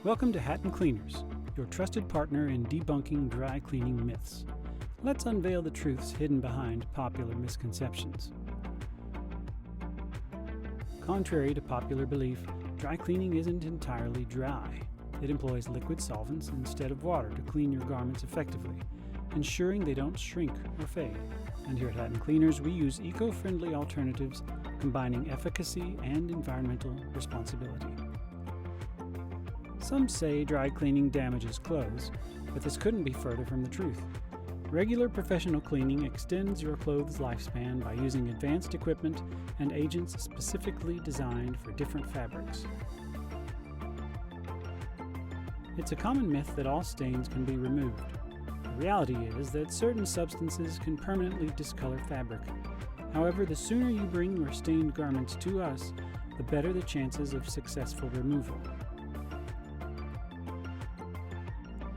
Welcome to Hattan Cleaners, your trusted partner in debunking dry cleaning myths. Let's unveil the truths hidden behind popular misconceptions. Contrary to popular belief, dry cleaning isn't entirely dry. It employs liquid solvents instead of water to clean your garments effectively, ensuring they don't shrink or fade. And here at Hattan Cleaners, we use eco-friendly alternatives combining efficacy and environmental responsibility. Some say dry cleaning damages clothes, but this couldn't be further from the truth. Regular professional cleaning extends your clothes' lifespan by using advanced equipment and agents specifically designed for different fabrics. It's a common myth that all stains can be removed. The reality is that certain substances can permanently discolor fabric. However, the sooner you bring your stained garments to us, the better the chances of successful removal.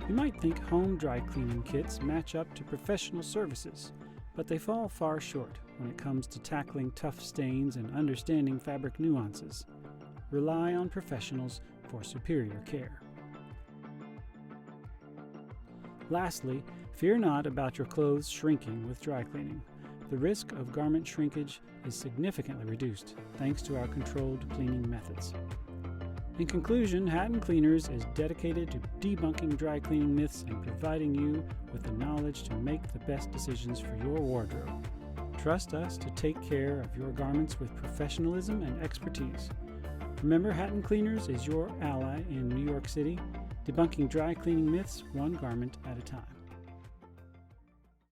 You might think home dry cleaning kits match up to professional services, but they fall far short when it comes to tackling tough stains and understanding fabric nuances. Rely on professionals for superior care. Lastly, fear not about your clothes shrinking with dry cleaning. The risk of garment shrinkage is significantly reduced thanks to our controlled cleaning methods. In conclusion, Hattan Cleaners is dedicated to debunking dry cleaning myths and providing you with the knowledge to make the best decisions for your wardrobe. Trust us to take care of your garments with professionalism and expertise. Remember, Hattan Cleaners is your ally in New York City, debunking dry cleaning myths one garment at a time.